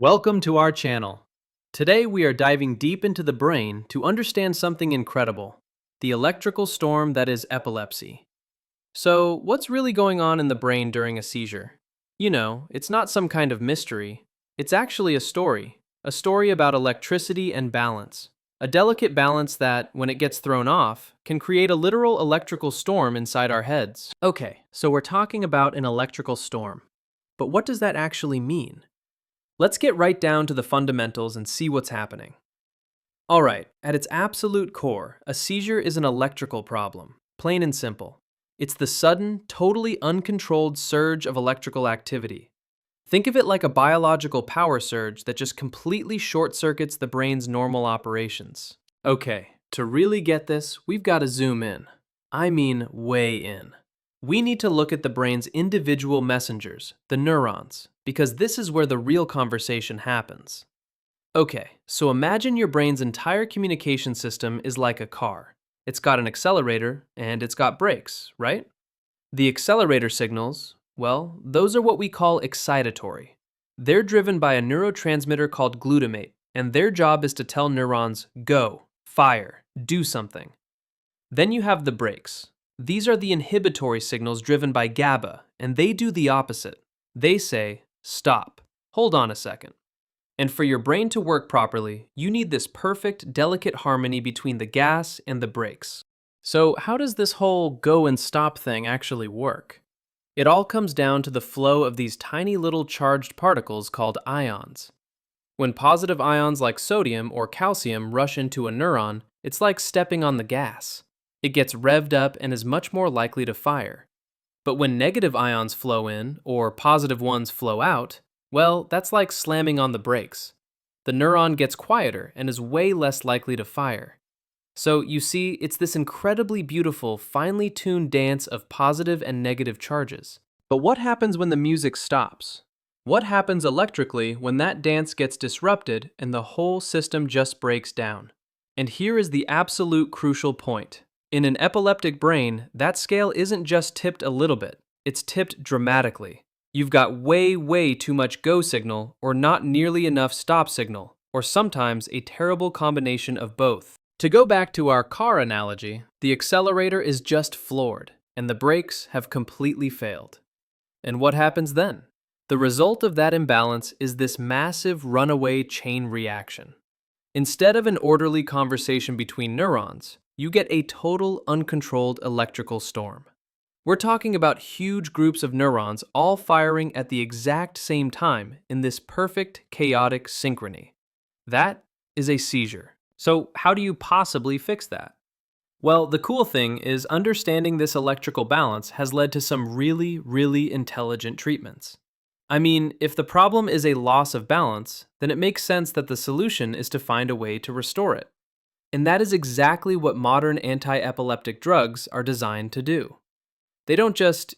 Welcome to our channel. Today we are diving deep into the brain to understand something incredible, the electrical storm that is epilepsy. So, what's really going on in the brain during a seizure? You know, it's not some kind of mystery. It's actually a story about electricity and balance. A delicate balance that, when it gets thrown off, can create a literal electrical storm inside our heads. Okay, so we're talking about an electrical storm. But what does that actually mean? Let's get right down to the fundamentals and see what's happening. Alright, at its absolute core, a seizure is an electrical problem, plain and simple. It's the sudden, totally uncontrolled surge of electrical activity. Think of it like a biological power surge that just completely short-circuits the brain's normal operations. Okay, to really get this, we've got to zoom in. I mean, way in. We need to look at the brain's individual messengers, the neurons, because this is where the real conversation happens. Okay, so imagine your brain's entire communication system is like a car. It's got an accelerator and it's got brakes, right? The accelerator signals, well, those are what we call excitatory. They're driven by a neurotransmitter called glutamate, and their job is to tell neurons, go, fire, do something. Then you have the brakes. These are the inhibitory signals driven by GABA, and they do the opposite. They say, stop, hold on a second. And for your brain to work properly, you need this perfect, delicate harmony between the gas and the brakes. So how does this whole go and stop thing actually work? It all comes down to the flow of these tiny little charged particles called ions. When positive ions like sodium or calcium rush into a neuron, it's like stepping on the gas. It gets revved up and is much more likely to fire. But when negative ions flow in, or positive ones flow out, well, that's like slamming on the brakes. The neuron gets quieter and is way less likely to fire. So you see, it's this incredibly beautiful, finely tuned dance of positive and negative charges. But what happens when the music stops? What happens electrically when that dance gets disrupted and the whole system just breaks down? And here is the absolute crucial point. In an epileptic brain, that scale isn't just tipped a little bit, it's tipped dramatically. You've got way too much go signal, or not nearly enough stop signal, or sometimes a terrible combination of both. To go back to our car analogy, the accelerator is just floored, and the brakes have completely failed. And what happens then? The result of that imbalance is this massive runaway chain reaction. Instead of an orderly conversation between neurons, you get a total uncontrolled electrical storm. We're talking about huge groups of neurons all firing at the exact same time in this perfect chaotic synchrony. That is a seizure. So how do you possibly fix that? Well, the cool thing is understanding this electrical balance has led to some really intelligent treatments. I mean, if the problem is a loss of balance, then it makes sense that the solution is to find a way to restore it. And that is exactly what modern anti-epileptic drugs are designed to do. They don't just,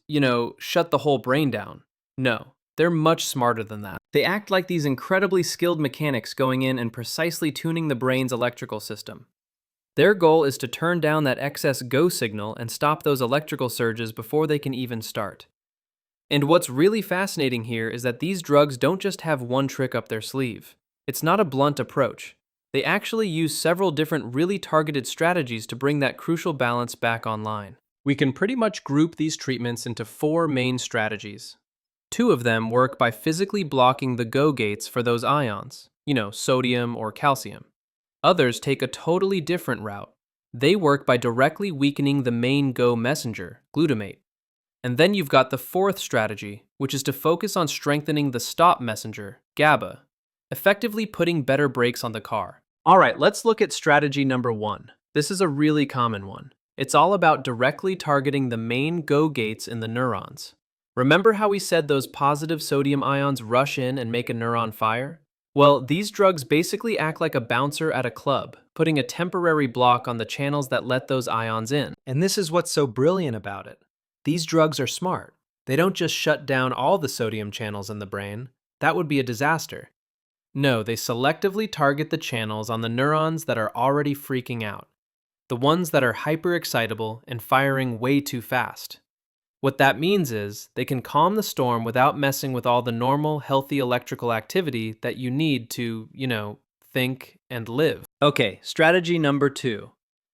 shut the whole brain down. No, they're much smarter than that. They act like these incredibly skilled mechanics going in and precisely tuning the brain's electrical system. Their goal is to turn down that excess go signal and stop those electrical surges before they can even start. And what's really fascinating here is that these drugs don't just have one trick up their sleeve. It's not a blunt approach. They actually use several different really targeted strategies to bring that crucial balance back online. We can pretty much group these treatments into 4 main strategies. 2 of them work by physically blocking the go gates for those ions, sodium or calcium. Others take a totally different route. They work by directly weakening the main go messenger, glutamate. And then you've got the 4th strategy, which is to focus on strengthening the stop messenger, GABA, effectively putting better brakes on the car. All right, let's look at strategy number 1. This is a really common one. It's all about directly targeting the main go gates in the neurons. Remember how we said those positive sodium ions rush in and make a neuron fire? Well, these drugs basically act like a bouncer at a club, putting a temporary block on the channels that let those ions in. And this is what's so brilliant about it. These drugs are smart. They don't just shut down all the sodium channels in the brain. That would be a disaster. No, they selectively target the channels on the neurons that are already freaking out. The ones that are hyperexcitable and firing way too fast. What that means is they can calm the storm without messing with all the normal, healthy electrical activity that you need to, think and live. Okay, strategy number 2.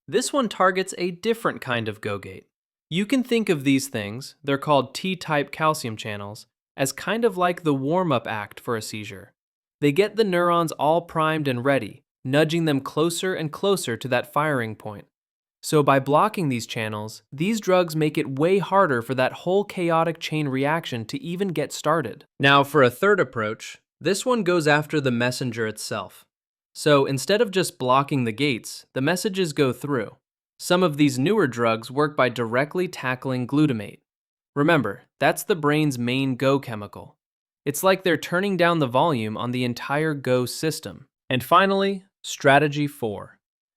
This one targets a different kind of go gate. You can think of these things, they're called T-type calcium channels, as kind of like the warm-up act for a seizure. They get the neurons all primed and ready, nudging them closer and closer to that firing point. So by blocking these channels, these drugs make it way harder for that whole chaotic chain reaction to even get started. Now for a third approach, this one goes after the messenger itself. So instead of just blocking the gates, the messages go through. Some of these newer drugs work by directly tackling glutamate. Remember, that's the brain's main go chemical. It's like they're turning down the volume on the entire go system. And finally, strategy 4.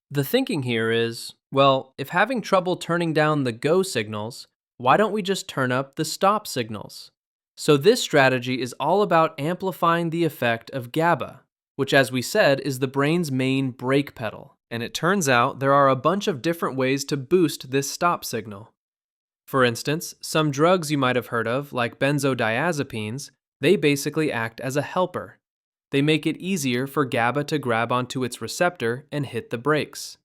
The thinking here is, well, if having trouble turning down the go signals, why don't we just turn up the stop signals? So this strategy is all about amplifying the effect of GABA, which as we said is the brain's main brake pedal. And it turns out there are a bunch of different ways to boost this stop signal. For instance, some drugs you might have heard of, like benzodiazepines, they basically act as a helper. They make it easier for GABA to grab onto its receptor and hit the brakes.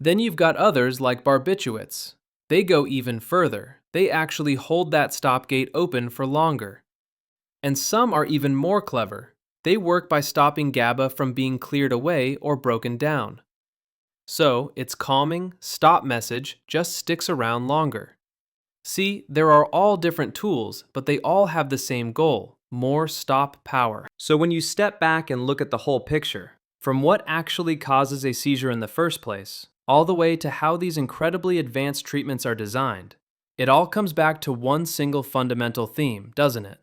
Then you've got others like barbiturates. They go even further. They actually hold that stop gate open for longer. And some are even more clever. They work by stopping GABA from being cleared away or broken down. So, its calming, stop message just sticks around longer. See, there are all different tools, but they all have the same goal: more stop power. So when you step back and look at the whole picture, from what actually causes a seizure in the first place, all the way to how these incredibly advanced treatments are designed, it all comes back to one single fundamental theme, doesn't it?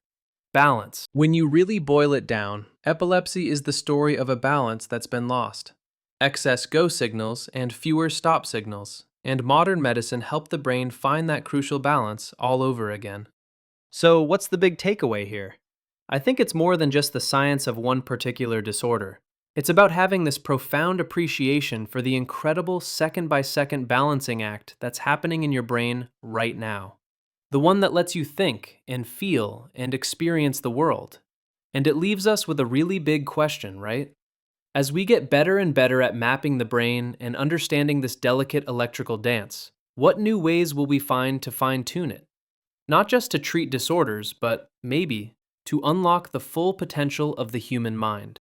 Balance. When you really boil it down, epilepsy is the story of a balance that's been lost. Excess go signals and fewer stop signals, and modern medicine help the brain find that crucial balance all over again. So what's the big takeaway here? I think it's more than just the science of one particular disorder. It's about having this profound appreciation for the incredible second-by-second balancing act that's happening in your brain right now. The one that lets you think and feel and experience the world. And it leaves us with a really big question, right? As we get better and better at mapping the brain and understanding this delicate electrical dance, what new ways will we find to fine-tune it? Not just to treat disorders, but maybe to unlock the full potential of the human mind.